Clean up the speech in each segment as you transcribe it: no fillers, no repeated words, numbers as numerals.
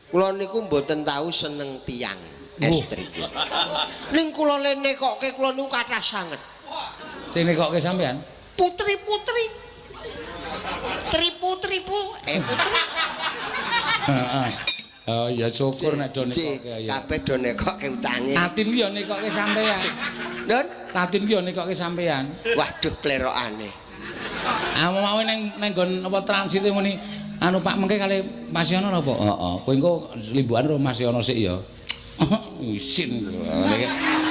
Kula niku mboten tahu seneng tiyang estri. Ning kula le nekokke kula niku kathah sanget. Sing nekokke sampean? Putri-putri. Tripu-tripu, putri. Heeh. Oh ya syukur nek do nekokke ya. Kabeh do nekokke utange. Tatin ki ya nekokke sampean. Nun, Tatin ki ya nekokke sampean. waduh plerokane. Ah mau nang nggon apa transit muni anu Pak mengke kali Mas Yono apa? Heeh. Kowe engko limbukan karo Mas Yono sik ya. Isin.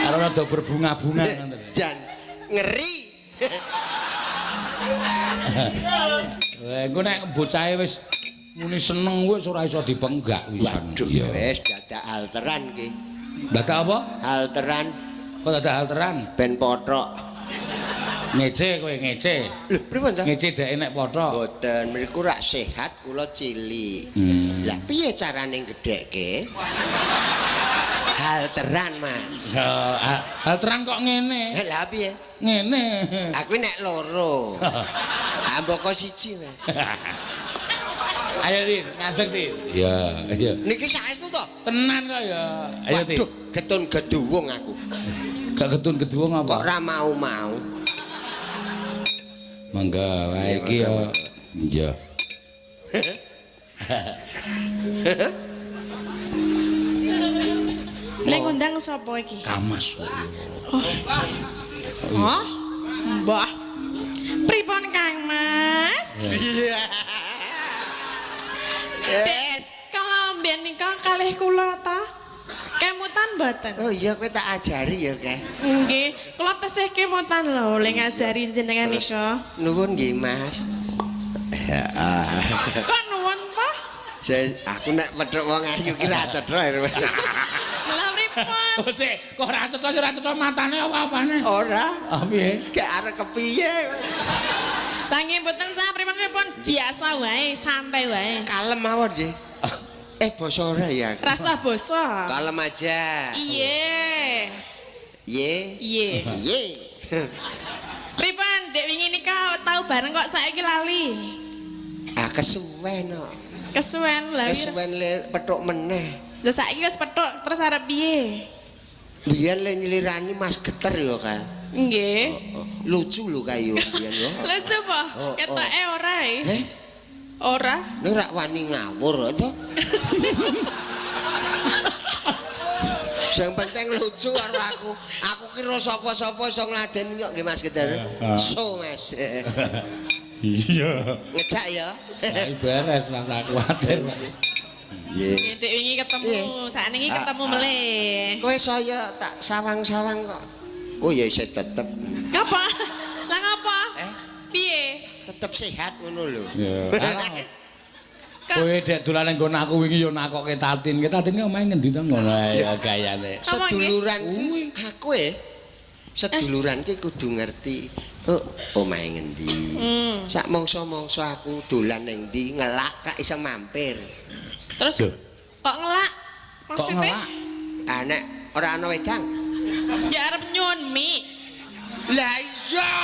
Karo rada berbunga-bunga ngono. Jan ngeri. Engko nek bocahe wis muni seneng wis ora iso dipenggak wisan. Waduh, wis dadak alteran ki. Dadak apa? Alteran Kok dadak alteran? ben pothok. Ngece kowe ngece. Lho, pripun ta? Ngece dek nek pothok. Mboten, mriku rak sehat kula cilik. Lah piye carane gedhekke? Halteran, Mas. Alteran kok ngene? Lah piye? Ngene. Aku nek loro. Amboko siji, Mas. Ayo Din, ngadeg Din. Ya, iya. Niki saestu to? Tenan kok ya. Ayo Din. Waduh, getun geduwung aku. Gak getun-geduwung Kok apa? ora mau-mau. Mangga wae iki ya. Iya. Nek ngundang sapa iki? Kamas kok. Oh, Mbah. Pripun Kang Mas? Iya. Yes. Kalau mbiyen nika kalih kula ta? Kemutan mboten? Oh iya kowe tak ajari ya, Keh. Nggih, kula tesih kemutan lho le ngajari jenengan Terus, nika. nuwun nggih, Mas. Kok nuwun ta? Aku nek medhok wong ayu ki ra cetha, Mas. Lah pripun? Oh sik, kok ora cetha matane apa-apane? Ora. Ah piye? Gak arep kepiye. Lah nggih mboten sah pripun-pripun, biasa wae, santai wae. Kalem mawon, Ji. Basa ora ya. Rasa basa. Kalem aja. Iye. Ye. Iye. Ye. Pripun Dek wingi nika tau bareng kok saiki lali. Ah kesuwen no. Kesuwen lha. Kesuwen le petuk meneh. Lah saiki wis pethuk terus arep piye? Biyen le nyelirani Mas Geter ya, Kak. Nggih. Lucu lho kayu biyen yo. Lucu apa? Ketoke ora e. Heh, Ora. ning rak wani ngawur to. Sing penting lucu karo aku. Aku kira sapa-sapa iso ngladeni kok nggih Mas Geter. So, Mas. Iya. Ngejak ya. Ayo beres lah ora kuwatir. Nggih, Dek wingi ketemu, sakniki ketemu melih. Kowe saya tak sawang-sawang kok. Oh ya isih tetep. Ngapa? Lah ngapa? Piye? Tetep sehat ngono lho. Ya. Kowe dek dolan nggon aku wingi yo nakokke Tatin. Tatin ki omahe ngendi to ngono ae gayane. Seduluran ki aku seduluran ki kudu ngerti. Oh, omahe ngendi. Sak mangsa-mangsa aku dolan ning ndi ngelak kak iso mampir. Terus kok ngelak? Maksudnya? Ah nek ora ana wedang. Ya arep nyun mi. Lah iya.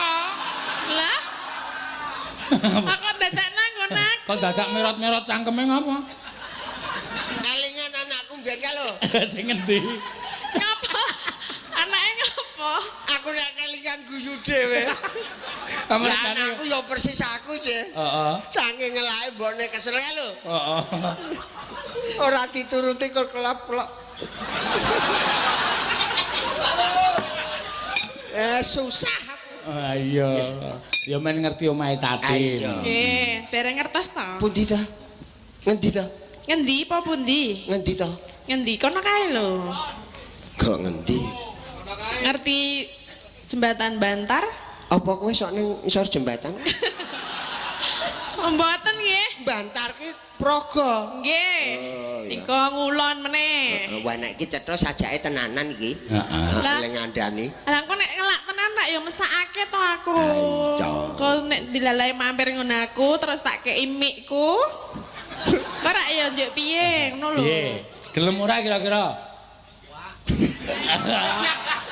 Lah? Aku dadak nang ngono. Kok dadak merot-merot cangkeme ngapa? Kelingan anakku mbiyen ka lho. Sing ngendi? Ngapa? Anake ngapa? Aku nek kelingan guyu dhewe. Lah anakku ya persis aku, Cih. Heeh. Saking ngelake mbokne kesel lho. Heeh. Ora dituruti kok kelap-kelop. Susah aku. Iya. Ya men ngerti omahe Tatin. Nggih, dereng ngertos to. Pundi ta? Ngendi ta? Ngendi apa pundi? Ngendi ta? Ngendi kono kae lho. Kok ngendi? Ngerti jembatan Bantar? Apa kowe sok ning isor jembatan? Mboten nggih. Bantar ki Praga. Nggih. Iko ngulon meneh. Wah nek iki cetha sajake tenanan iki. Heeh. Lah ngandani. Lah kok nek ngelak tenan tak ya mesakake to aku. Iya. Kok nek dilalai mampir ngono aku terus tak kei mikku. Kok rak ya njuk piye ngono lho. Piye? Gelem ora kira-kira?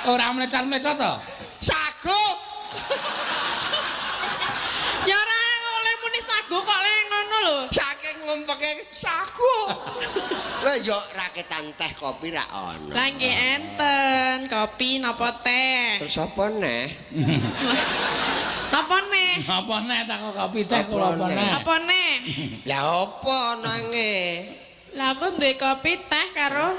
Ora mlecat-mlecat to? Sago. Ya ora oleh muni sago kok le ngono lho. Saking ngumpeke sago. Lah yo raketan teh kopi ra ono. Lah nggih enten, kopi napa teh? Terus apa neh? Napa neh? Apa nek tak kopi teh kula apa Apa nek? Apa neh? Lah apa nange? Lah aku duwe kopi teh karo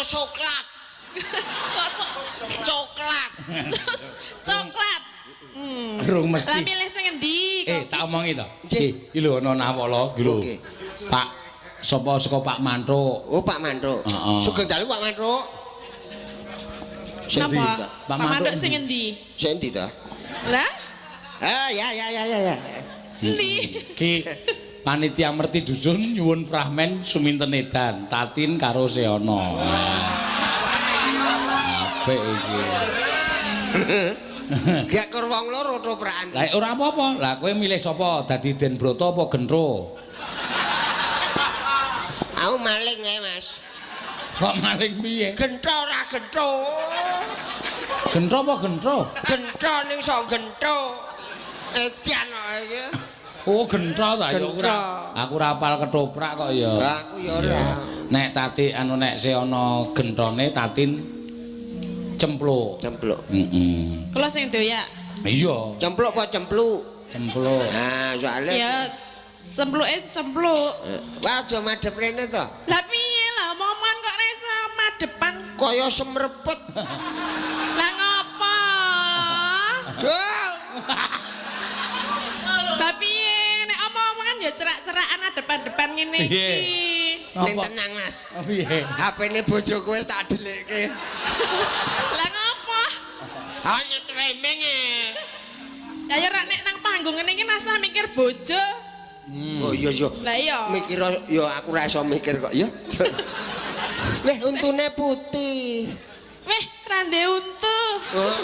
Coklat. Coklat. coklat. Rung mesti. Lah milih sing endi? Tak omongi to. Nggih. Iki lho ana nawala iki lho. Oke. Pak sapa saka Pak Mantruk. Oh Pak Mantruk. Heeh. Sugeng dalu Pak Mantruk. Napa? Pak Pak Manduk Manduk sing endi? Sing ndi to? Lah? Ah ya. Endi? Ki panitia merti dusun nyuwun fragmen suminten edan Tatin karo Seono. Apik iki. Gak kur wong loro toprakan. Lah ora apa-apa. Lah kowe milih sapa? Dadi Den Broto apa Gentro? Aku maling ae, Mas. Kok maling piye? Gentro ora gentro. Gentro apa Gentro? Gentro ning sok gentro. Etian kok iki. Oh Gentro ta ya Gentro. Aku ora apal ketoprak kok ya. Lah aku ya ora. Nek Tati nek Seono Gentrone Tatin cempluk. Cempluk. Heeh. Kula sing doyak. Iya, Cempluk apa cempluk? cempluk. Nah, soalnya Ya cempluke cempluk. wah aja madhep rene to. Lah piye lah momen kok reso madepan? Kaya semrepet. Lah ngopo? Duh. Lah piye nek omong-omongan ya cerak-cerakan depan-depan ngene Piye? iki. Ning Apa? tenang, Mas. Oh piye? HP-ne bojoku wis tak delekke. Lah ngopo? Hanya tremeng e. Lah ya rak nek nang panggung ngene iki nasah mikir bojo. Oh iya iya. Lah iya. Mikir ya aku ra iso mikir kok ya. Weh untune putih. Weh, rande untu. Oh.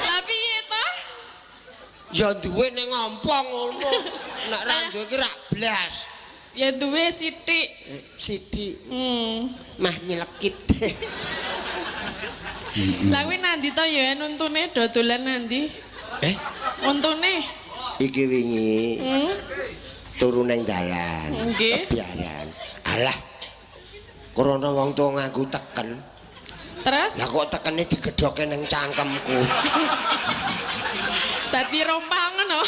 Lah piye to? Ya duwe ning ompong ngono. Nek ra duwe iki ra blas. Ya duwe sithik. Sithik Hmm. mah nyelekit. Lah kuwi nandi to ya untune dodolan nandi? Untune. Iki wingi Hmm. turu ning dalan. Nggih. Kebiaran. Alah. Krana wong tuwa nganggo teken. Terus Lah kok tekene digedhoke ning cangkemku. dadi rompang ngono.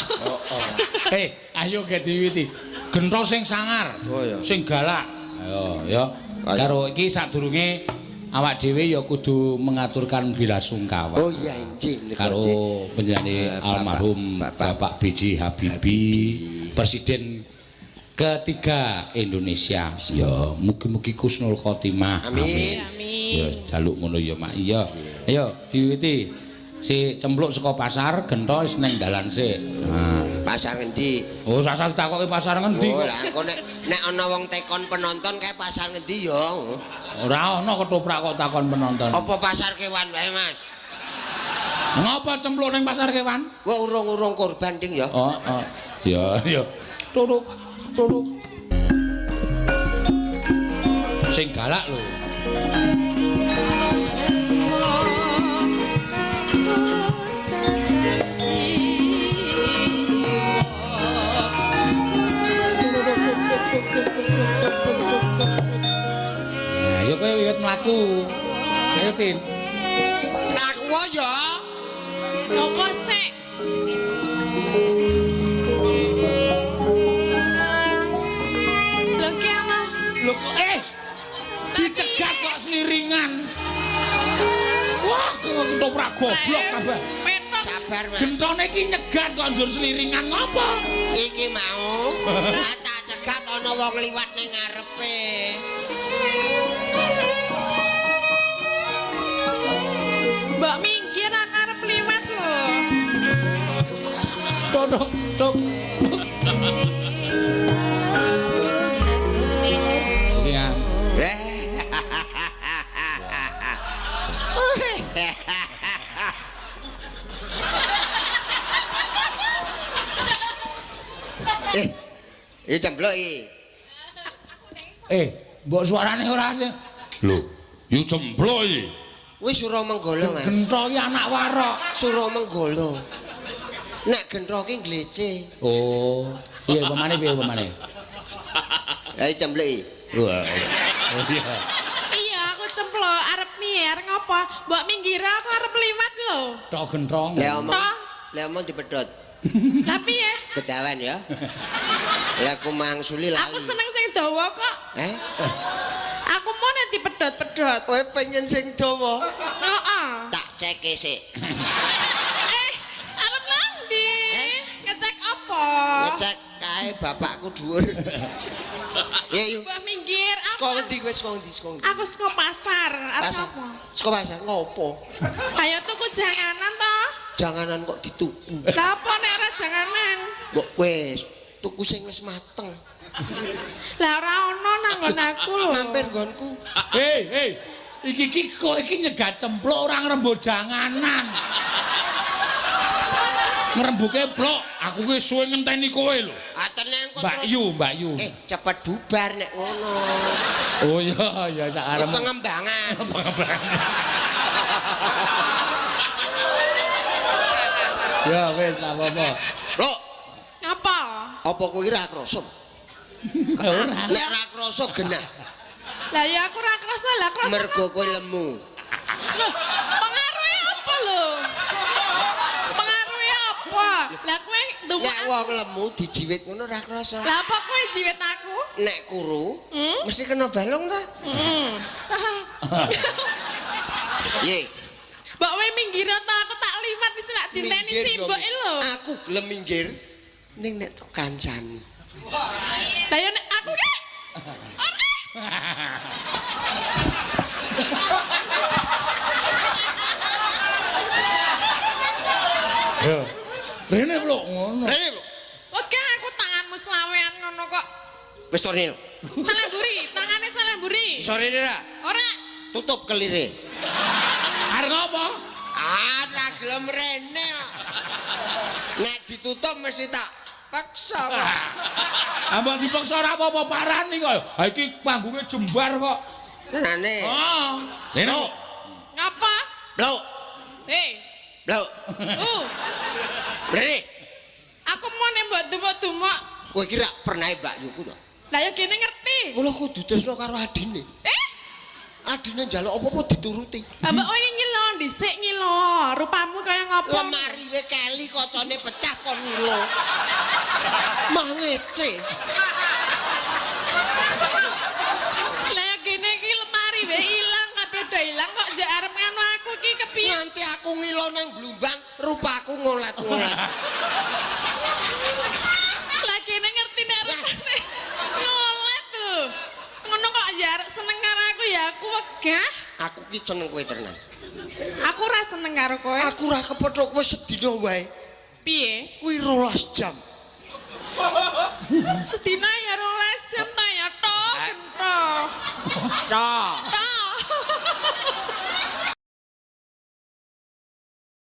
Ayo ge diwiwiti. Gentro sing sangar. Oh, iya. Sing galak. Ayo, ya. Ayo. Karo iki sadurunge awak dhewe ya kudu mengaturkan belasungkawa Oh iya injil karo penyanyi almarhum Bapak B.J. Habibie, Presiden ketiga Indonesia. Ya, mugi-mugi kusnul khotimah. Amin. Amin. Ya jaluk ngono ya Mak. Iya. Ayo diwiwiti. Si cempluk saka pasar, gentho wis ning dalan sik. Nah. Pasar ngendi? Oh, sasal ditakoki pasar ngendi Oh kok. lah engko nek ana wong tekon penonton kae pasar ngendi ya? Ora ana ketoprak kok takon penonton. Apa pasar kewan wae, Mas? Ngapa cempluk ning pasar kewan? Wah urung-urung korban ding ya. Oh, oh. Ya, ya. Turuk. Sing galak lho. Nah, ya kowe wiwit mlaku. Ayo, Tin. Aku ya. Ngopo sik? Lho ki ana. Lho, dicegat kok sliringan. Wah, ketoprak goblok kabeh. Petok. Sabar, Mas. Gentone iki nyegat kok njur sliringan ngapa? Iki mau tak cegat ana wong liwat ning ngarepe. Mbok minggir nak arep liwat lho. Tok. Iki kan. Cempluk iki. Mbok suarane ora sing. Lho, yo cempluk iki. Wis Suramenggala, Mas. Gentho iki anak warok. Suramenggala. Nek gentroke glece. Oh. Piye pemane? Ayo cempleki. Wah. Oh iya. Iya, aku cemplok arep miye, arep ngopo? Mbok minggir aku arep liwat lho. Tok gentrong. Lah omong dipedhot. Lah piye? Kedawan ya. Lah aku mangsuli lali. Aku seneng sing dawa kok. Aku mau nek dipedhot-pedhot. Kowe pengen sing dawa. Heeh. Tak ceke sik. Arep nanti. Ngecek apa? Ngecek kae bapakku dhuwur. Ya yuk. Mbok minggir. Saka ngendi kowe saka ngendi? Aku saka pasar. Arep Pasar. apa? Saka pasar ngopo? Ayo tuku janganan to. Janganan kok dituku. Lah apa nek ora janganan? Mbok wis tuku sing wis mateng. Lah ora ono nang nggon aku lho. Mampir nggonku. Hei. Iki kok iki nyegat cemplok ora ngrembug janganan. Ngrembuke blok, aku ki suwe ngenteni kowe lho. Tenang kok. Mbak Yu. Cepet bubar nek ngono. Oh iya sak arep. Pengembangan. Ya wis apa-apa. Lho, Apa? apa kowe ora krasa? Ora. Nek ora krasa genah. Lah ya aku ora krasa lah krasa. Mergo kowe lemu. Loh, pengaruhe apa lho? Pengaruhe apa? Lah kowe ndumuk. Nek wong lemu dijiwit ngono ora krasa. Lah apa kowe jiwit aku? Nek kuru mesti kena balung ta? Ye, Mbok kowe minggir ta aku tak liwat wis lak dinteni simbok lho. aku gelem minggir ning nek tok kancani. Lah ya nek aku ki. Ora. Ya. Rene lho ngono. Rene lho. Oke aku tanganmu selawean ngono kok. Wis tornil. Salemburi, tangane salemburi. Sore ora. Ora. Tutup kelire. Arep apa? Ora gelem rene. Nek ditutup mesti tak paksa kok. Ambek dipaksa ora apa-apa parani kok. Ha iki panggunge jembar kok. Tenane. Oh. Rene. Ngapa? Blok. Hei. Blok. Rene. Aku mau nek mbok dumuk-dumuk. Kowe kira pernah Mbak Yuku to? Lah ya kene ngerti. Kula kudu tresno karo adine. Adine njaluk apa-apa dituruti. Lah mbok kowe ngilo dhisik ngilo. Rupamu kaya ngopo? Lemari we keli kocone pecah kon ngilo. Mah ngece. Lah ya kene iki lemari we ilang kabeh do ilang kok njek arep ngono aku iki kepiye? Nganti aku ngilo nang Blumbang, rupaku ngolet-ngolet. Lah kene ngerti nek rupane ngolet lho. Ngono kok ya arek seneng karo aku ya aku wegah. Aku ki seneng kowe tenan. Aku ora seneng karo kowe. Aku ora kepethuk kowe sedina wae. Piye? Kuwi 12 jam. Sedina ya 12 jam ta ya tok. Tok. Tok.